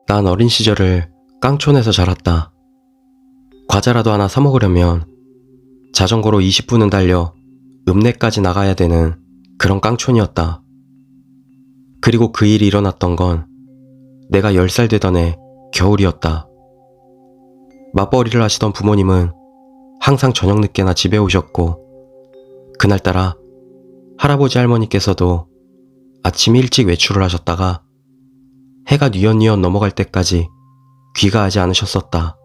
난 어린 시절을 깡촌에서 자랐다. 과자라도 하나 사 먹으려면 자전거로 20분은 달려 읍내까지 나가야 되는 그런 깡촌이었다. 그리고 그 일이 일어났던 건 내가 10살 되던 해 겨울이었다. 맞벌이를 하시던 부모님은 항상 저녁 늦게나 집에 오셨고, 그날따라 할아버지 할머니께서도 아침 일찍 외출을 하셨다가 해가 뉘엿뉘엿 넘어갈 때까지 귀가하지 않으셨었다.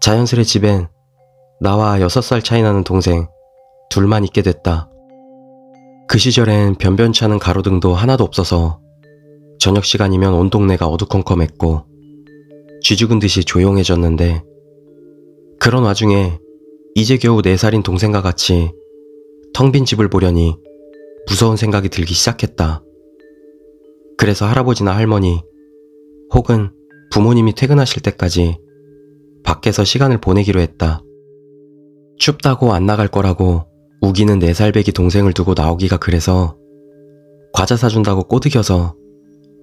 자연스레 집엔 나와 6살 차이 나는 동생 둘만 있게 됐다. 그 시절엔 변변치 않은 가로등도 하나도 없어서 저녁 시간이면 온 동네가 어두컴컴했고 쥐죽은 듯이 조용해졌는데, 그런 와중에 이제 겨우 4살인 동생과 같이 텅 빈 집을 보려니 무서운 생각이 들기 시작했다. 그래서 할아버지나 할머니 혹은 부모님이 퇴근하실 때까지 밖에서 시간을 보내기로 했다. 춥다고 안 나갈 거라고 우기는 4살배기 동생을 두고 나오기가 그래서 과자 사준다고 꼬드겨서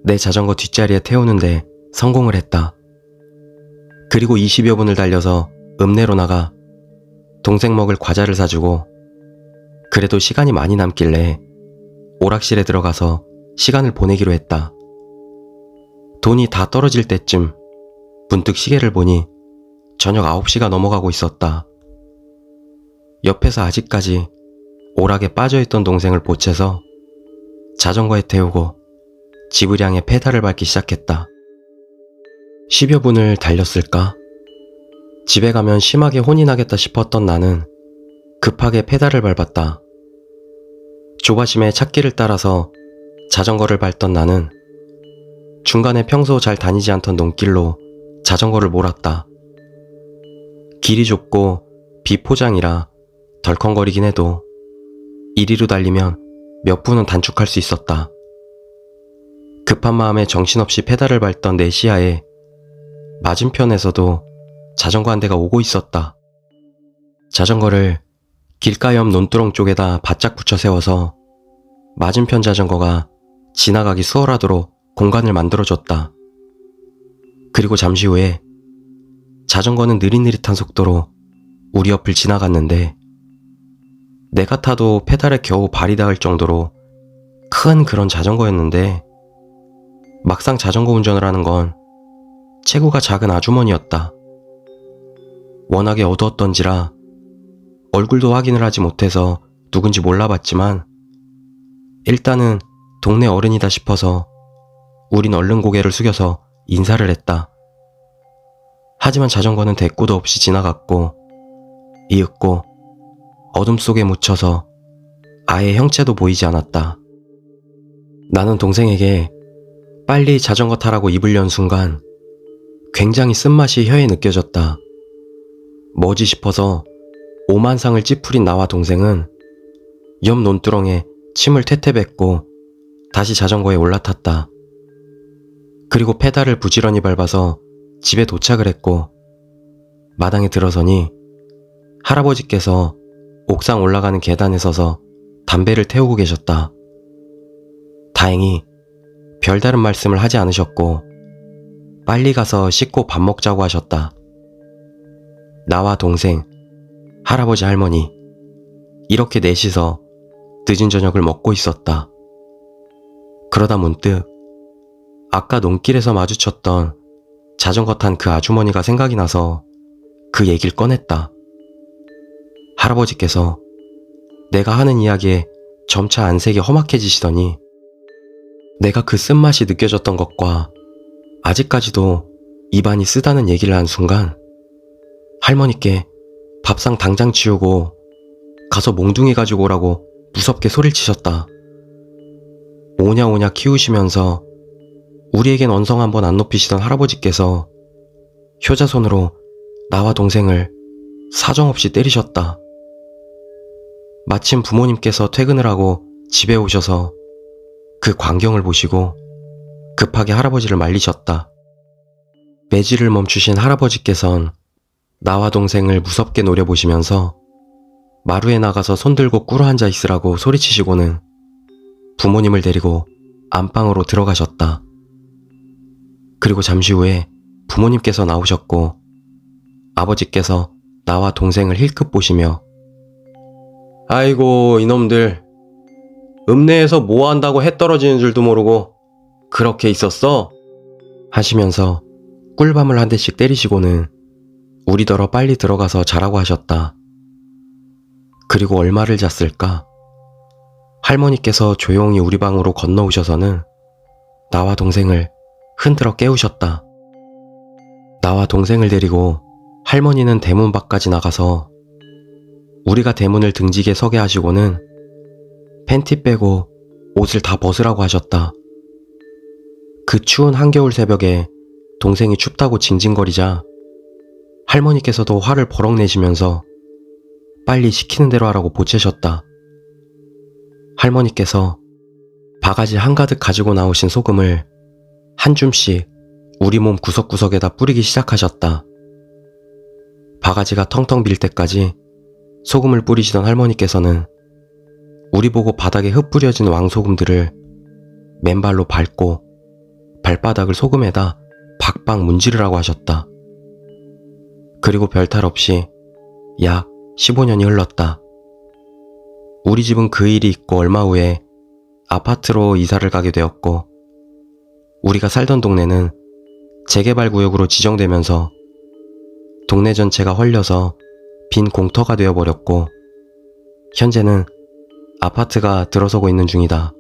내 자전거 뒷자리에 태우는데 성공을 했다. 그리고 20여 분을 달려서 읍내로 나가 동생 먹을 과자를 사주고, 그래도 시간이 많이 남길래 오락실에 들어가서 시간을 보내기로 했다. 돈이 다 떨어질 때쯤 문득 시계를 보니 저녁 9시가 넘어가고 있었다. 옆에서 아직까지 오락에 빠져있던 동생을 보채서 자전거에 태우고 집을 향해 페달을 밟기 시작했다. 10여 분을 달렸을까? 집에 가면 심하게 혼이 나겠다 싶었던 나는 급하게 페달을 밟았다. 조바심에 찻길을 따라서 자전거를 밟던 나는 중간에 평소 잘 다니지 않던 논길로 자전거를 몰았다. 길이 좁고 비포장이라 덜컹거리긴 해도 이리로 달리면 몇 분은 단축할 수 있었다. 급한 마음에 정신없이 페달을 밟던 내 시야에 맞은편에서도 자전거 한 대가 오고 있었다. 자전거를 길가 옆 논두렁 쪽에다 바짝 붙여 세워서 맞은편 자전거가 지나가기 수월하도록 공간을 만들어줬다. 그리고 잠시 후에 자전거는 느릿느릿한 속도로 우리 옆을 지나갔는데, 내가 타도 페달에 겨우 발이 닿을 정도로 큰 그런 자전거였는데, 막상 자전거 운전을 하는 건 체구가 작은 아주머니였다. 워낙에 어두웠던지라 얼굴도 확인을 하지 못해서 누군지 몰라봤지만, 일단은 동네 어른이다 싶어서 우린 얼른 고개를 숙여서 인사를 했다. 하지만 자전거는 대꾸도 없이 지나갔고, 이윽고 어둠 속에 묻혀서 아예 형체도 보이지 않았다. 나는 동생에게 빨리 자전거 타라고 입을 연 순간 굉장히 쓴맛이 혀에 느껴졌다. 뭐지 싶어서 오만상을 찌푸린 나와 동생은 옆 논두렁에 침을 퇴퇴 뱉고 다시 자전거에 올라탔다. 그리고 페달을 부지런히 밟아서 집에 도착을 했고, 마당에 들어서니 할아버지께서 옥상 올라가는 계단에 서서 담배를 태우고 계셨다. 다행히 별다른 말씀을 하지 않으셨고 빨리 가서 씻고 밥 먹자고 하셨다. 나와 동생, 할아버지 할머니 이렇게 넷이서 늦은 저녁을 먹고 있었다. 그러다 문득 아까 논길에서 마주쳤던 자전거 탄 그 아주머니가 생각이 나서 그 얘기를 꺼냈다. 할아버지께서 내가 하는 이야기에 점차 안색이 험악해지시더니, 내가 그 쓴맛이 느껴졌던 것과 아직까지도 입안이 쓰다는 얘기를 한 순간 할머니께 밥상 당장 치우고 가서 몽둥이 가지고 오라고 무섭게 소리를 치셨다. 오냐오냐 키우시면서 우리에겐 언성 한번 안 높이시던 할아버지께서 효자손으로 나와 동생을 사정없이 때리셨다. 마침 부모님께서 퇴근을 하고 집에 오셔서 그 광경을 보시고 급하게 할아버지를 말리셨다. 매질을 멈추신 할아버지께선 나와 동생을 무섭게 노려보시면서 마루에 나가서 손들고 꿇어 앉아 있으라고 소리치시고는 부모님을 데리고 안방으로 들어가셨다. 그리고 잠시 후에 부모님께서 나오셨고 아버지께서 나와 동생을 힐끗 보시며 아이고 이놈들 읍내에서 뭐 한다고 해 떨어지는 줄도 모르고 그렇게 있었어? 하시면서 꿀밤을 한 대씩 때리시고는 우리더러 빨리 들어가서 자라고 하셨다. 그리고 얼마를 잤을까? 할머니께서 조용히 우리 방으로 건너오셔서는 나와 동생을 흔들어 깨우셨다. 나와 동생을 데리고 할머니는 대문 밖까지 나가서 우리가 대문을 등지게 서게 하시고는 팬티 빼고 옷을 다 벗으라고 하셨다. 그 추운 한겨울 새벽에 동생이 춥다고 징징거리자 할머니께서도 화를 버럭 내시면서 빨리 시키는 대로 하라고 보채셨다. 할머니께서 바가지 한가득 가지고 나오신 소금을 한 줌씩 우리 몸 구석구석에다 뿌리기 시작하셨다. 바가지가 텅텅 빌 때까지 소금을 뿌리시던 할머니께서는 우리 보고 바닥에 흩뿌려진 왕소금들을 맨발로 밟고 발바닥을 소금에다 박박 문지르라고 하셨다. 그리고 별탈 없이 약 15년이 흘렀다. 우리 집은 그 일이 있고 얼마 후에 아파트로 이사를 가게 되었고 우리가 살던 동네는 재개발 구역으로 지정되면서 동네 전체가 헐려서 빈 공터가 되어버렸고 현재는 아파트가 들어서고 있는 중이다.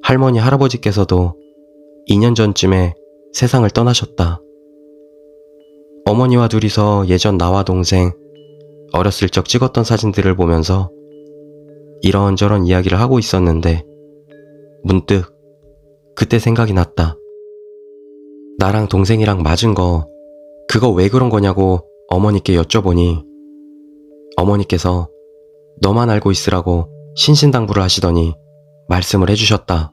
할머니 할아버지께서도 2년 전쯤에 세상을 떠나셨다. 어머니와 둘이서 예전 나와 동생 어렸을 적 찍었던 사진들을 보면서 이런저런 이야기를 하고 있었는데 문득 그때 생각이 났다. 나랑 동생이랑 맞은 거 그거 왜 그런 거냐고 어머니께 여쭤보니 어머니께서 너만 알고 있으라고 신신당부를 하시더니 말씀을 해주셨다.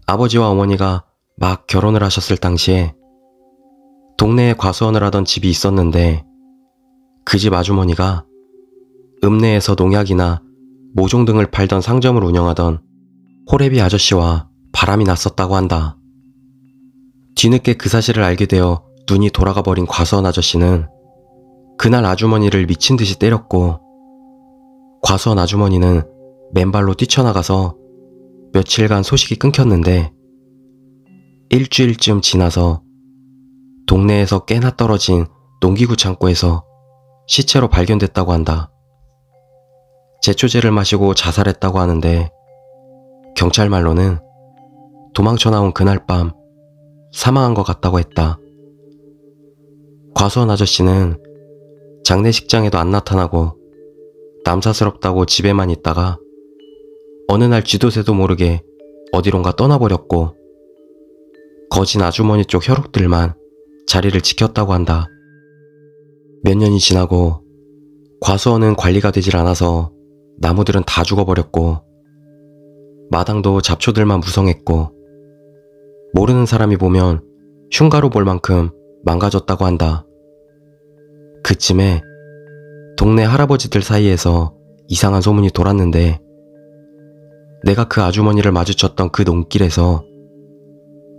아버지와 어머니가 막 결혼을 하셨을 당시에 동네에 과수원을 하던 집이 있었는데 그 집 아주머니가 읍내에서 농약이나 모종 등을 팔던 상점을 운영하던 호래비 아저씨와 바람이 났었다고 한다. 뒤늦게 그 사실을 알게 되어 눈이 돌아가 버린 과수원 아저씨는 그날 아주머니를 미친 듯이 때렸고 과수원 아주머니는 맨발로 뛰쳐나가서 며칠간 소식이 끊겼는데 일주일쯤 지나서 동네에서 꽤나 떨어진 농기구 창고에서 시체로 발견됐다고 한다. 제초제를 마시고 자살했다고 하는데 경찰 말로는 도망쳐 나온 그날 밤 사망한 것 같다고 했다. 과수원 아저씨는 장례식장에도 안 나타나고 남사스럽다고 집에만 있다가 어느 날 쥐도새도 모르게 어디론가 떠나버렸고 거진 아주머니 쪽 혈육들만 자리를 지켰다고 한다. 몇 년이 지나고 과수원은 관리가 되질 않아서 나무들은 다 죽어버렸고 마당도 잡초들만 무성했고 모르는 사람이 보면 흉가로 볼 만큼 망가졌다고 한다. 그쯤에 동네 할아버지들 사이에서 이상한 소문이 돌았는데 내가 그 아주머니를 마주쳤던 그 농길에서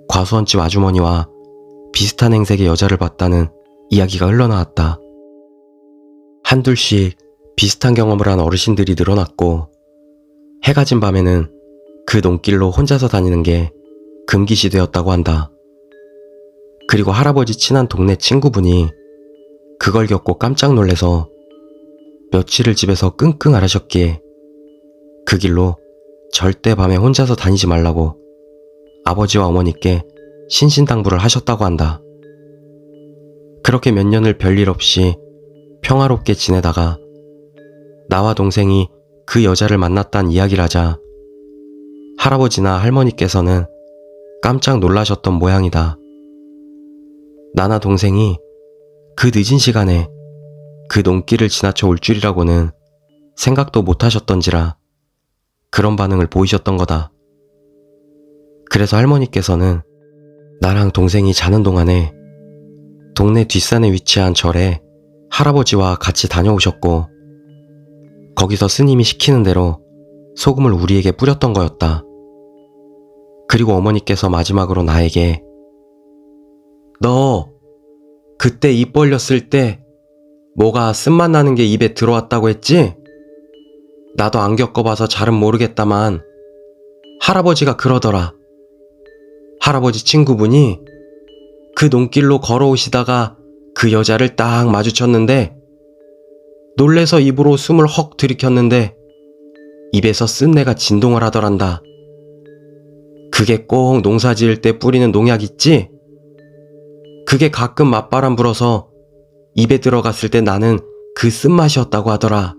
과수원집 아주머니와 비슷한 행색의 여자를 봤다는 이야기가 흘러나왔다. 한둘씩 비슷한 경험을 한 어르신들이 늘어났고 해가 진 밤에는 그 농길로 혼자서 다니는 게 금기시 되었다고 한다. 그리고 할아버지 친한 동네 친구분이 그걸 겪고 깜짝 놀래서 며칠을 집에서 끙끙 앓으셨기에 그 길로 절대 밤에 혼자서 다니지 말라고 아버지와 어머니께 신신당부를 하셨다고 한다. 그렇게 몇 년을 별일 없이 평화롭게 지내다가 나와 동생이 그 여자를 만났다는 이야기를 하자 할아버지나 할머니께서는 깜짝 놀라셨던 모양이다. 나나 동생이 그 늦은 시간에 그 농길을 지나쳐 올 줄이라고는 생각도 못 하셨던지라 그런 반응을 보이셨던 거다. 그래서 할머니께서는 나랑 동생이 자는 동안에 동네 뒷산에 위치한 절에 할아버지와 같이 다녀오셨고 거기서 스님이 시키는 대로 소금을 우리에게 뿌렸던 거였다. 그리고 어머니께서 마지막으로 나에게 너 그때 입 벌렸을 때 뭐가 쓴맛 나는 게 입에 들어왔다고 했지? 나도 안 겪어봐서 잘은 모르겠다만 할아버지가 그러더라. 할아버지 친구분이 그 논길로 걸어오시다가 그 여자를 딱 마주쳤는데 놀래서 입으로 숨을 헉 들이켰는데 입에서 쓴내가 진동을 하더란다. 그게 꼭 농사 지을 때 뿌리는 농약 있지? 그게 가끔 맞바람 불어서 입에 들어갔을 때 나는 그 쓴맛이었다고 하더라.